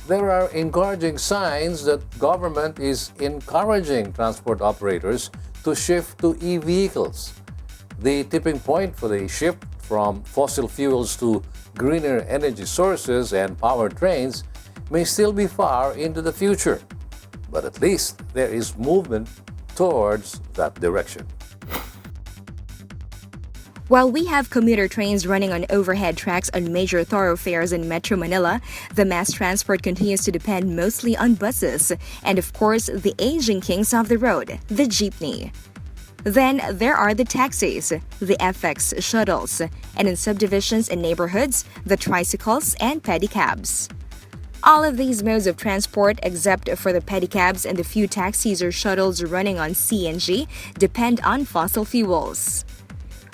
there are encouraging signs that government is encouraging transport operators to shift to e-vehicles. The tipping point for the shift from fossil fuels to greener energy sources and powertrains may still be far into the future, but at least there is movement towards that direction. While we have commuter trains running on overhead tracks on major thoroughfares in Metro Manila, the mass transport continues to depend mostly on buses and, of course, the aging kings of the road, the jeepney. Then there are the taxis, the FX shuttles, and in subdivisions and neighborhoods, the tricycles and pedicabs. All of these modes of transport, except for the pedicabs and the few taxis or shuttles running on CNG, depend on fossil fuels.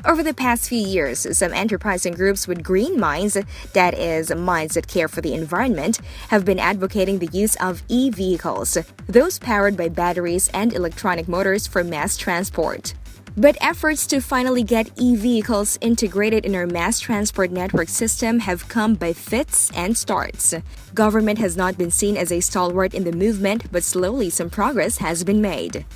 Over the past few years, some enterprising groups with green minds, that is, minds that care for the environment, have been advocating the use of e-vehicles, those powered by batteries and electronic motors for mass transport. But efforts to finally get e-vehicles integrated in our mass transport network system have come by fits and starts. Government has not been seen as a stalwart in the movement, but slowly some progress has been made.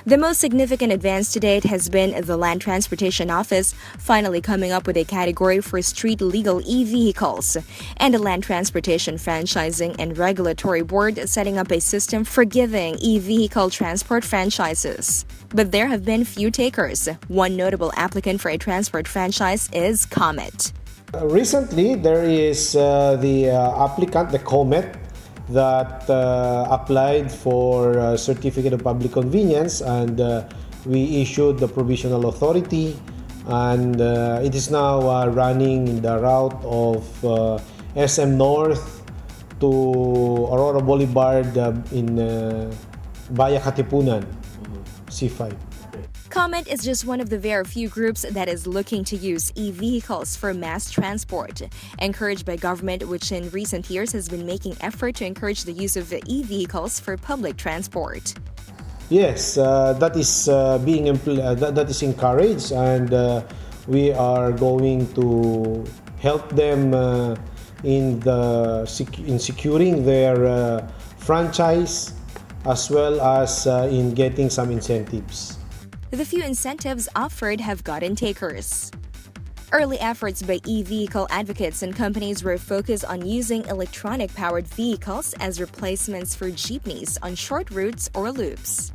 The most significant advance to date has been the Land Transportation Office finally coming up with a category for street legal e-vehicles, and the Land Transportation Franchising and Regulatory Board setting up a system for giving e-vehicle transport franchises. But there have been few takers. One notable applicant for a transport franchise is Comet. Recently, there is the applicant, the Comet, that applied for Certificate of Public Convenience, and we issued the provisional authority, and it is now running in the route of SM North to Aurora Boulevard in via Katipunan, C5. Comet is just one of the very few groups that is looking to use e-vehicles for mass transport, encouraged by government, which in recent years has been making effort to encourage the use of e-vehicles for public transport. Yes, that is encouraged, and we are going to help them in securing their franchise, as well as in getting some incentives. The few incentives offered have gotten takers. Early efforts by e-vehicle advocates and companies were focused on using electronic-powered vehicles as replacements for jeepneys on short routes or loops.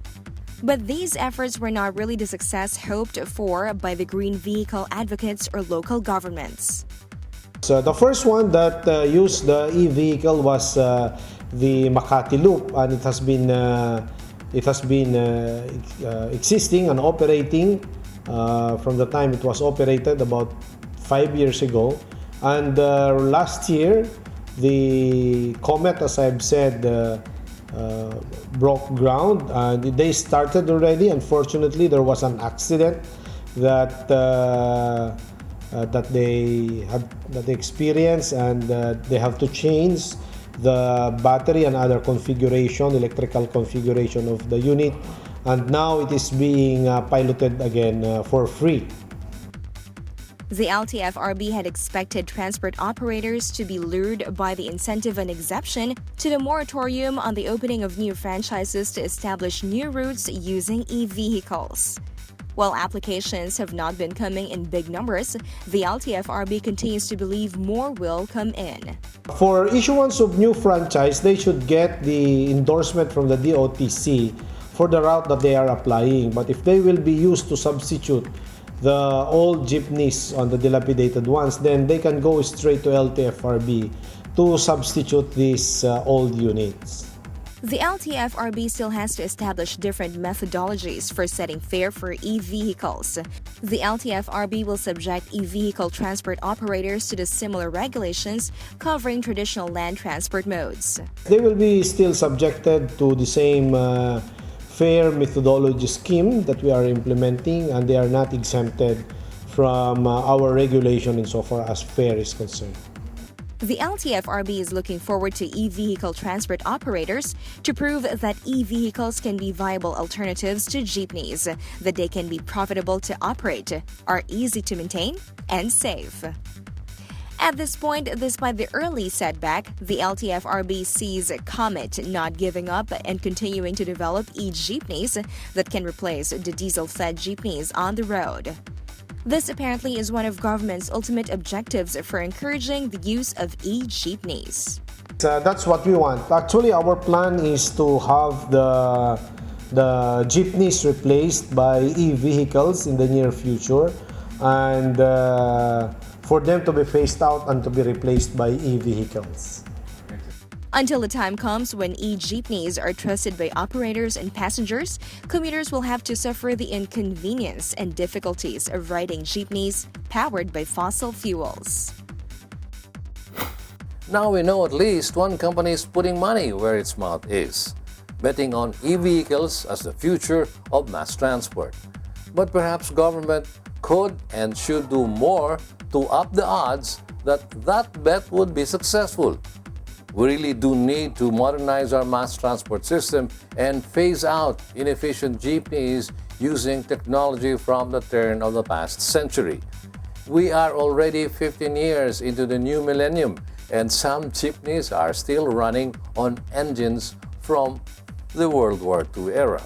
But these efforts were not really the success hoped for by the green vehicle advocates or local governments. So the first one that used the e-vehicle was the Makati Loop, and it has been existing and operating from the time it was operated about 5 years ago. And last year, the Comet, as I've said, broke ground, and they started already. Unfortunately, there was an accident that they experienced, and they have to change the battery and other electrical configuration of the unit, and now it is being piloted again for free. The LTFRB had expected transport operators to be lured by the incentive and exemption to the moratorium on the opening of new franchises to establish new routes using e-vehicles. While applications have not been coming in big numbers, the LTFRB continues to believe more will come in. For issuance of new franchise, they should get the endorsement from the DOTC for the route that they are applying. But if they will be used to substitute the old jeepneys on the dilapidated ones, then they can go straight to LTFRB to substitute these old units. The LTFRB still has to establish different methodologies for setting fare for e-vehicles. The LTFRB will subject e-vehicle transport operators to the similar regulations covering traditional land transport modes. They will be still subjected to the same fare methodology scheme that we are implementing, and they are not exempted from our regulation insofar as fare is concerned. The LTFRB is looking forward to e-vehicle transport operators to prove that e-vehicles can be viable alternatives to jeepneys, that they can be profitable to operate, are easy to maintain, and safe. At this point, despite the early setback, the LTFRB sees Comet not giving up and continuing to develop e-jeepneys that can replace the diesel-fed jeepneys on the road. This apparently is one of government's ultimate objectives for encouraging the use of e-jeepneys. That's what we want. Actually, our plan is to have the jeepneys replaced by e-vehicles in the near future, and for them to be phased out and to be replaced by e-vehicles. Until the time comes when e-jeepneys are trusted by operators and passengers, commuters will have to suffer the inconvenience and difficulties of riding jeepneys powered by fossil fuels. Now we know at least one company is putting money where its mouth is, betting on e-vehicles as the future of mass transport. But perhaps government could and should do more to up the odds that that bet would be successful. We really do need to modernize our mass transport system and phase out inefficient jeepneys using technology from the turn of the past century. We are already 15 years into the new millennium, and some jeepneys are still running on engines from the World War II era.